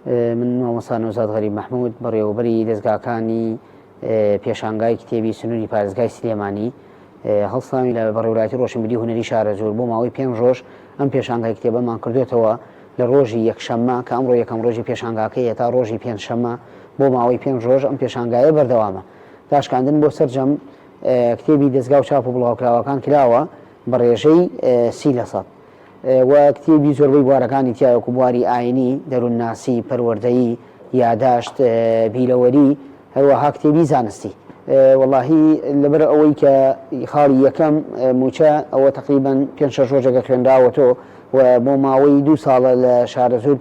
من مامۆستا نەوزاد غەریب مەحموود بەڕێوەبەری دەستگاکانی پێشانگای کتێبی سنووری پارێزگای سلێمانی هەڵسامی لە بەڕێوەبەری ڕۆشنبیری هونەری شارەزۆر بۆ ماوەی 5 ڕۆژ ئەم پێشانگای کتێبەمان کردوێتەوە لە ڕۆژی یەکشەممە کە ئەمڕۆ یەکەم ڕۆژی پێشانگاکەیە تا ڕۆژی پێنجشەممە بۆ ماوەی 5 ڕۆژ ئەم پێشانگایە بەردەوامە. داشکاندن بۆ سەرجەم کتێبی دەستگا و چاپ و بڵاوکراوەکان کراوە بە ڕێژەی 30% و کتێبی زۆربەی بوارەکانی تیاوەکو بواری ئاینی، دەروونناسی، پەروەردەیی، یاداشت، بیرەوەری، هەروەها کتێبی زانستی. وەڵاهی لەبەر ئەوەی کە خاڵی یەکەم موچە ئەوە تقریبەن 5-6 ڕۆژێکە خوێندراوەتەوە و بۆ ماوەی 2 ساڵە لە شارەزۆر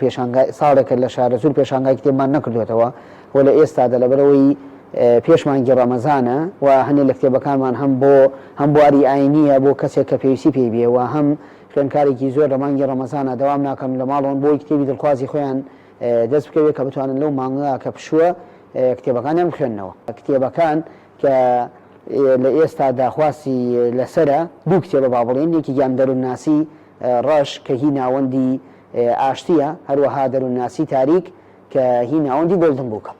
ساڵێکە لە شارەزۆر پێشانگای کتێبمان نەکردوێتەوە و لە ئێستادا لەبەرەوەی پێشمانگی ڕەمەزانە و هەندێک لە کتێبەکانمان هەم بواری ئاینیە بۆ کەسێک کە پێویستی پێی بێ و هەم خوێندکارێکی زۆر لە مانگی ڕەمەزانە دەوام ناکەم لە ماڵەوەن بۆی کتێبی دڵخوازی خۆیان دەست بکەوێت کە بتوانن لەو مانگا کە پشووە کتێبەکانیان بخوێننەوە. کتێبەکان کە لە ئێستا داخواستی لەسرە دوو کتێبە با بڵێن، یەکی گیان دەروونناسی ڕەش کە هی ناوەندی ئاشتیە، هەروەها دەروونناسی تاریک کە هی ناوەندی گۆڵدن بووکە.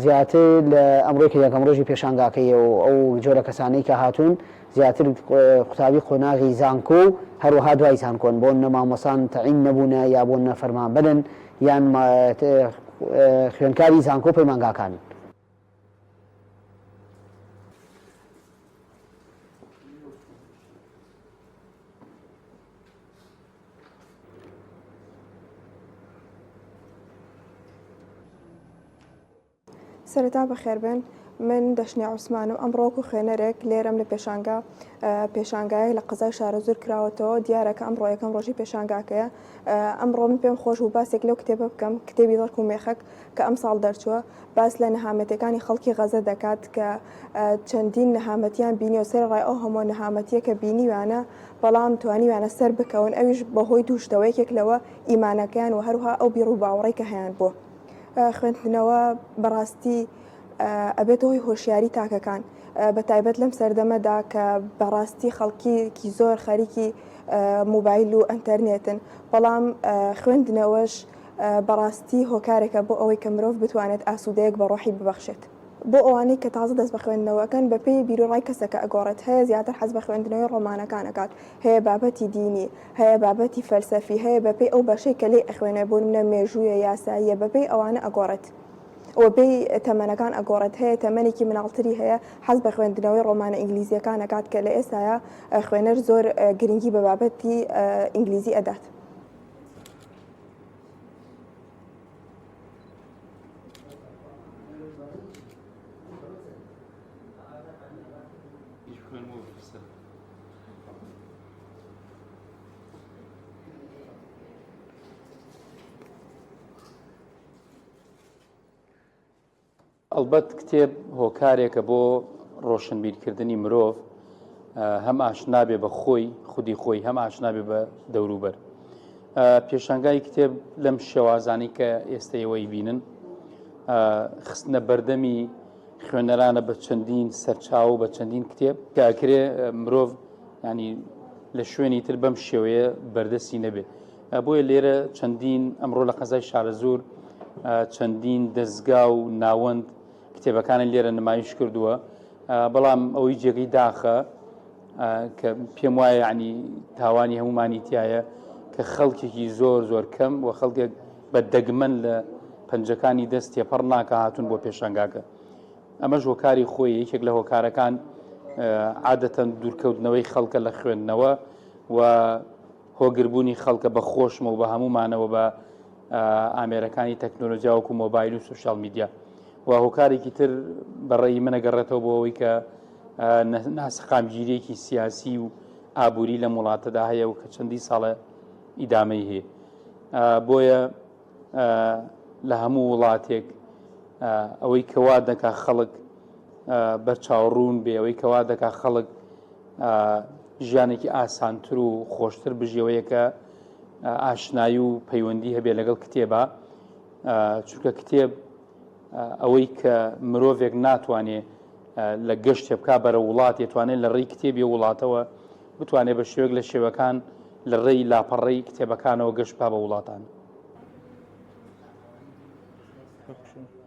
زیاتر لە ئەمڕۆی کە یەکەم ڕۆژی پێشانگاکەیە و ئەو جۆرە کەسانەی کە هاتوون زیاتر قوتابی خۆناغی زانکۆ و هەروەها دوای زانکۆن بۆ مامۆسان تەعین نەبوونە یا بۆ نەفەرمان بدەن یان خوێندکاری زانکۆ پەیمانگاکان. سەرەتا بەخێربن، من دەشنی عوسمانم ئەمڕۆکو خوێنەرێک لێرەم لە پێشانگای لە قەزای شارەزۆر کراوەتەوە. دیارەکە ئەمڕۆ یەکەم ڕۆژی پێشانگاکەیە. ئەمڕۆ من پێم خۆش و باسێک لەو کتێبە بکەم، کتێبی دڵک و مێخەک کە ئەم ساڵ دەرچووە، باس لە نەهامەتەکانی خەڵکی غەزە دەکات کە چەندین نەهامەتیان بینی و سەرڕای ئەو هەموو نەهامەتیە کە بینیوانە بەڵام توانیوانە سەر بکەون، ئەویش بەهۆی دووشتەوەیەکێک لەوە ئیمانەکەیان و هەروها ئەو بیڕ و باوەڕەی کە هەیان بۆ خوێندنەوە بەڕاستی ئەبێت هۆی هۆشیاری تاکەکان بە تایبەت لەم سەردەمەدا کە بەڕاستی خەڵکیکی زۆر خەریکی موبایل و ئەنتەرنێتن، بەڵام خوێندنەوەش بەڕاستی هۆکارێکە بۆ ئەوەی کە مرۆڤ بتوانێت ئاسوودەیەک بە ڕۆحی ببەخشێت. بۆ ئەوانەی کە تازە دەست بە خوێندنەوەکەن بەپێی بیرۆڕای کەسەکە ئەگۆڕێت، هەیە زیاتر حەز بە خوێندنەوەی ڕۆمانەکانەکات، هەیە بابەتی دینی، هەیە بابەتی فەلسەفی، هەیە بەپێی ئەو بەشەی کە لێ ئەخوێنێ بۆ منە مێژوویە یاساییە، بەپێی ئەوانە ئەگۆڕێت و پێی تەمەنەکان ئەگۆڕێت. هەیە تەمەنێکی مناڵتری هەیە حەز بە خوێندنەوەی ڕۆمانە ئینگلیزیەکانەکات کە لە ئێستاە خوێنەر زۆر گرنگی بە بابەتی ئینگلیزی ئەدات. ئەلبەت کتێب هۆکارێکە بۆ ڕۆشنبیرکردنی مرۆڤ، هەم ئاشنابێ بە خۆی خودی خۆی، هەم ئاشنابێ بە دەوروبەر. پێشانگای کتێب لەم شێوازانی کە ئێستەیەوەی بینن خستنە بەردەمی خوێنەرانە بە چەندین سەرچاو و بە چەندین کتێب کاکرێ مرۆڤ ینی لە شوێنی تر بەم شێوەیە بەردەستی نەبێت. بۆیە لێرە چەندین ئەمڕۆ لە قەزای شارەزۆر چەندین دەستگا و ناوەند کتێبەکانی لێرە نمایش کردووە، بەڵام ئەوەی جێگەی داخە کە پێم وایە ینی تاوانی هەمومانی تایە کە خەڵکێکی زۆر زۆر کەم و خەڵکێک بە دەگمەن لە پەنجەکانی دەست تێپەڕ ناکە هاتوون بۆ پێشانگاکە. ئەمەش هۆکاری خۆی، یەکێک لە هۆکارەکان عادەتەن دوورکەوتنەوەی خەڵکە لە خوێندنەوە و هۆگربوونی خەڵکە بە خۆشمە و بە هەمومانەوە بە ئامێرەکانی تەکنۆلۆژیا وەکو مۆبایل و سوشال میدیا. و هۆکارێکی تر بەڕێی منەگەڕێتەوە بۆ ئەوەی کە ناسەقامگیریەکی سیاسی و ئابووری لە وڵاتەدا هەیە و کە چەندی ساڵە ئیدامەی هەیە. بۆیە لە هەموو وڵاتێک ئەوەی کەوا دەکا خەڵک بەرچاوڕوون بێ، ئەوەی کەوا دەکا خەڵک ژیانێکی ئاسانتر و خۆشتر بژێەوەیە کە ئاشنایی و پەیوەندی هەبێ لەگەڵ کتێبە، چونکە کتێب ئەوەی کە مرۆڤێک ناتوانێت لە گەشتێ بکا بەرە وڵات، توانێت لە ڕێی کتێبی وڵاتەوە بتوانێت بە شێوەیەک لە شێوەکان لە ڕێی لاپەڕەی کتێبەکانەوە گەشت بکا بە وڵاتان. بکشین